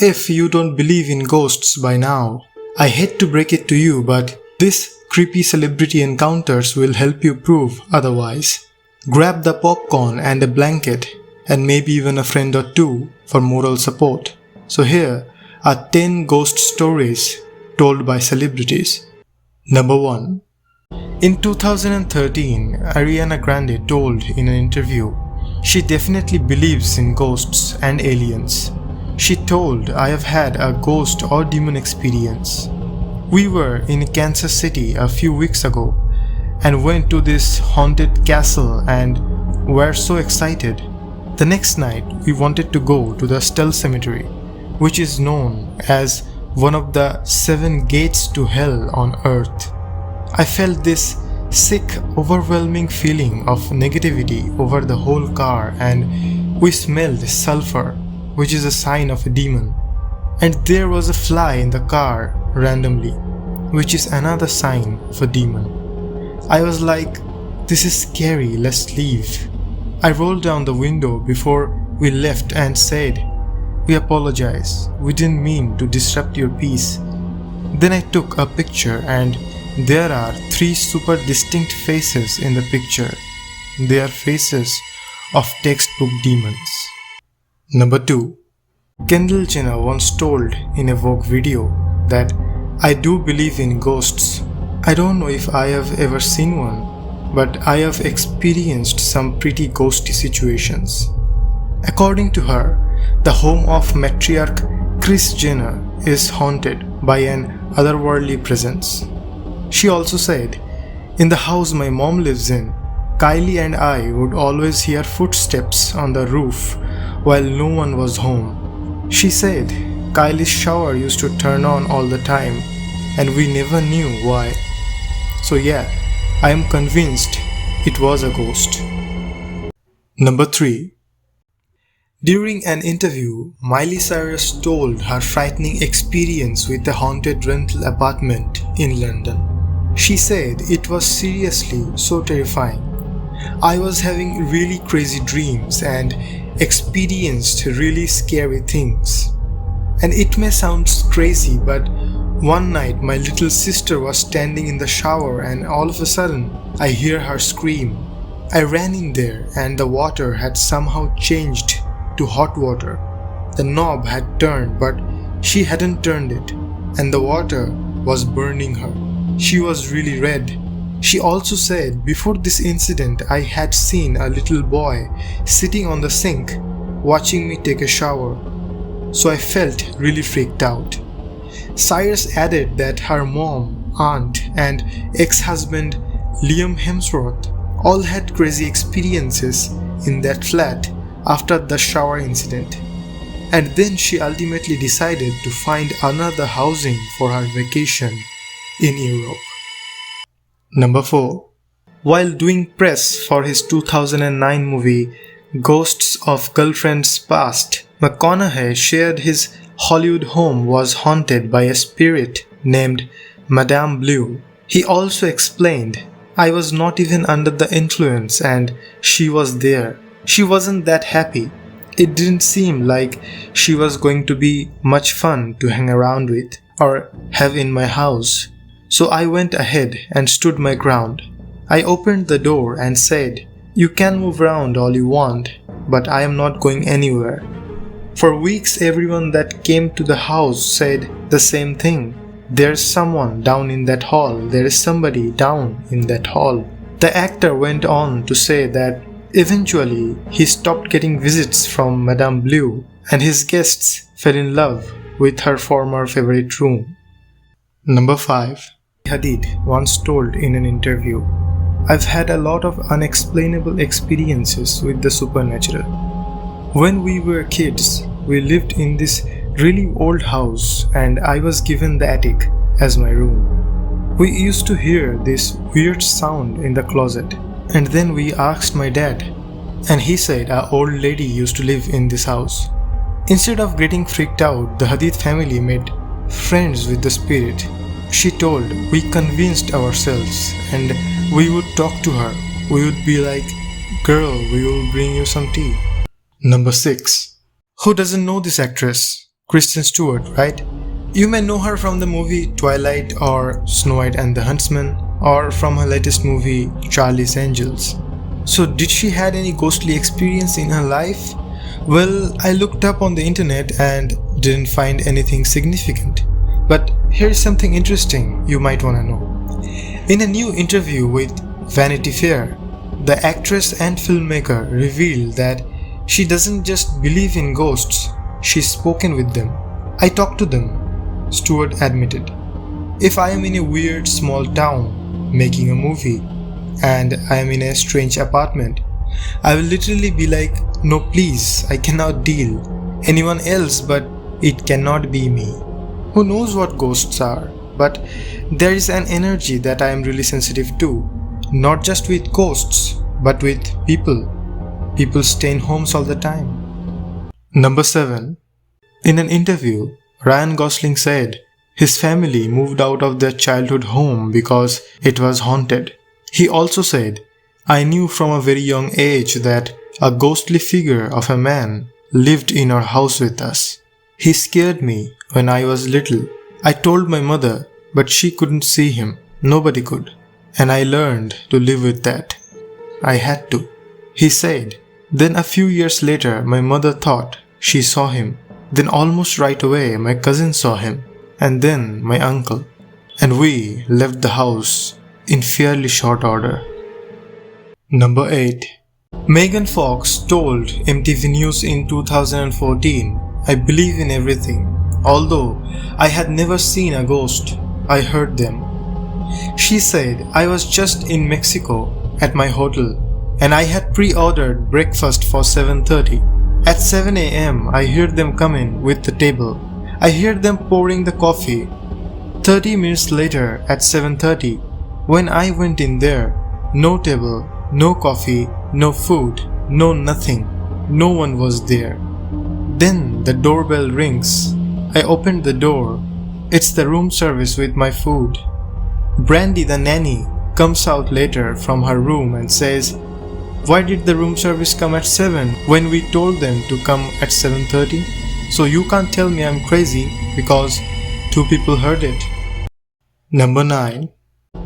If you don't believe in ghosts by now, I hate to break it to you, but this creepy celebrity encounters will help you prove otherwise. Grab the popcorn and a blanket, and maybe even a friend or two for moral support. So here are 10 ghost stories told by celebrities. Number 1. In 2013, Ariana Grande told in an interview, she definitely believes in ghosts and aliens. She told, I have had a ghost or demon experience. We were in Kansas City a few weeks ago and went to this haunted castle and were so excited. The next night we wanted to go to the Stell Cemetery, which is known as one of the 7 gates to hell on earth. I felt this sick, overwhelming feeling of negativity over the whole car, and we smelled sulfur, which is a sign of a demon. And there was a fly in the car randomly, which is another sign of a demon. I was like, this is scary, let's leave. I rolled down the window before we left and said, we apologize, we didn't mean to disrupt your peace. Then I took a picture and there are 3 super distinct faces in the picture. They are faces of textbook demons. Number 2. Kendall Jenner once told in a Vogue video that I do believe in ghosts. I don't know if I have ever seen one, but I have experienced some pretty ghosty situations. According to her, the home of matriarch Kris Jenner is haunted by an otherworldly presence. She also said, in the house my mom lives in, Kylie and I would always hear footsteps on the roof while no one was home. She said Kylie's shower used to turn on all the time and we never knew why. So yeah, I am convinced it was a ghost. Number 3. During an interview, Miley Cyrus told her frightening experience with a haunted rental apartment in London. She said it was seriously so terrifying. I was having really crazy dreams and experienced really scary things. And it may sound crazy, but one night my little sister was standing in the shower and all of a sudden I hear her scream. I ran in there and the water had somehow changed to hot water. The knob had turned, but she hadn't turned it, and the water was burning her. She was really red. She also said, before this incident I had seen a little boy sitting on the sink watching me take a shower. So I felt really freaked out. Cyrus added that her mom, aunt and ex-husband Liam Hemsworth all had crazy experiences in that flat after the shower incident. And then she ultimately decided to find another housing for her vacation in Europe. Number 4. While doing press for his 2009 movie Ghosts of Girlfriends Past, McConaughey shared his Hollywood home was haunted by a spirit named Madame Blue. He also explained, I was not even under the influence and she was there. She wasn't that happy. It didn't seem like she was going to be much fun to hang around with or have in my house. So I went ahead and stood my ground. I opened the door and said, you can move around all you want, but I am not going anywhere. For weeks everyone that came to the house said the same thing. There's someone down in that hall. There is somebody down in that hall. The actor went on to say that eventually he stopped getting visits from Madame Blue and his guests fell in love with her former favorite room. Number 5. Hadid once told in an interview, I've had a lot of unexplainable experiences with the supernatural. When we were kids, we lived in this really old house and I was given the attic as my room. We used to hear this weird sound in the closet, and then we asked my dad and he said an old lady used to live in this house. Instead of getting freaked out, the Hadid family made friends with the spirit. She told, we convinced ourselves and we would talk to her. We would be like, girl, we will bring you some tea. Number 6. Who doesn't know this actress? Kristen Stewart, right? You may know her from the movie Twilight or Snow White and the Huntsman, or from her latest movie Charlie's Angels. So did she had any ghostly experience in her life? Well, I looked up on the internet and didn't find anything significant. But here's something interesting you might wanna know. In a new interview with Vanity Fair, the actress and filmmaker revealed that she doesn't just believe in ghosts, she's spoken with them. I talked to them, Stewart admitted. If I am in a weird small town making a movie and I am in a strange apartment, I will literally be like, no please, I cannot deal. Anyone else, but it cannot be me. Who knows what ghosts are, but there is an energy that I am really sensitive to. Not just with ghosts, but with people. People stay in homes all the time. Number 7. In an interview, Ryan Gosling said his family moved out of their childhood home because it was haunted. He also said, I knew from a very young age that a ghostly figure of a man lived in our house with us. He scared me when I was little. I told my mother, but she couldn't see him. Nobody could. And I learned to live with that. I had to. He said, then a few years later my mother thought she saw him. Then almost right away my cousin saw him. And then my uncle. And we left the house in fairly short order. Number 8. Megan Fox told MTV News in 2014, I believe in everything. Although I had never seen a ghost, I heard them. She said, I was just in Mexico at my hotel and I had pre-ordered breakfast for 7:30. At 7 a.m. I heard them come in with the table. I heard them pouring the coffee. 30 minutes later at 7:30, when I went in there, no table, no coffee, no food, no nothing. No one was there. Then the doorbell rings. I opened the door. It's the room service with my food. Brandy, the nanny, comes out later from her room and says, why did the room service come at 7 when we told them to come at 7:30? So you can't tell me I'm crazy because 2 people heard it. Number 9.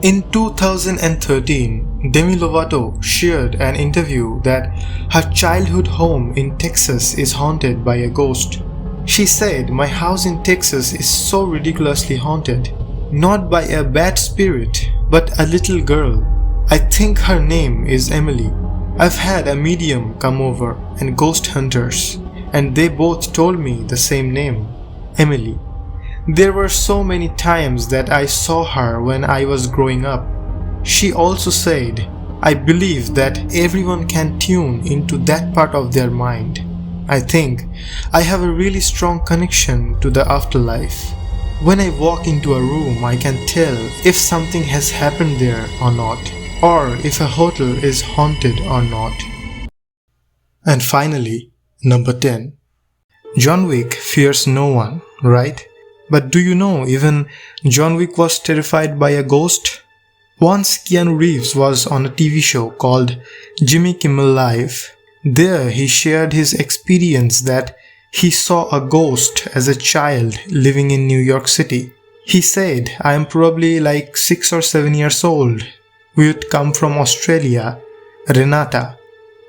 In 2013, Demi Lovato shared an interview that her childhood home in Texas is haunted by a ghost. She said, my house in Texas is so ridiculously haunted. Not by a bad spirit, but a little girl. I think her name is Emily. I've had a medium come over and ghost hunters, and they both told me the same name, Emily. There were so many times that I saw her when I was growing up. She also said, I believe that everyone can tune into that part of their mind. I think I have a really strong connection to the afterlife. When I walk into a room, I can tell if something has happened there or not, or if a hotel is haunted or not. And finally, number 10. John Wick fears no one, right? But do you know even John Wick was terrified by a ghost? Once Keanu Reeves was on a TV show called Jimmy Kimmel Live. There he shared his experience that he saw a ghost as a child living in New York City. He said, I am probably like 6 or 7 years old. We would come from Australia, Renata.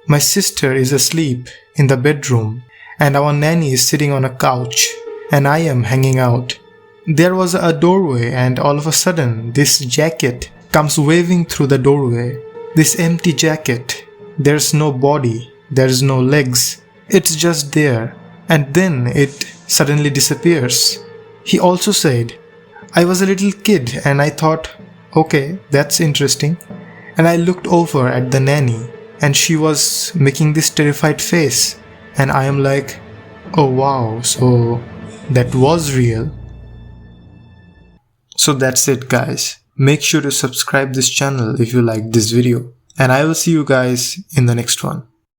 My sister is asleep in the bedroom and our nanny is sitting on a couch and I am hanging out. There was a doorway and all of a sudden this jacket comes waving through the doorway. This empty jacket. There's no body, there's no legs. It's just there. And then it suddenly disappears. He also said, I was a little kid and I thought, okay, that's interesting. And I looked over at the nanny and she was making this terrified face. And I am like, oh wow, so that was real. So that's it guys. Make sure to subscribe this channel if you liked this video. And I will see you guys in the next one.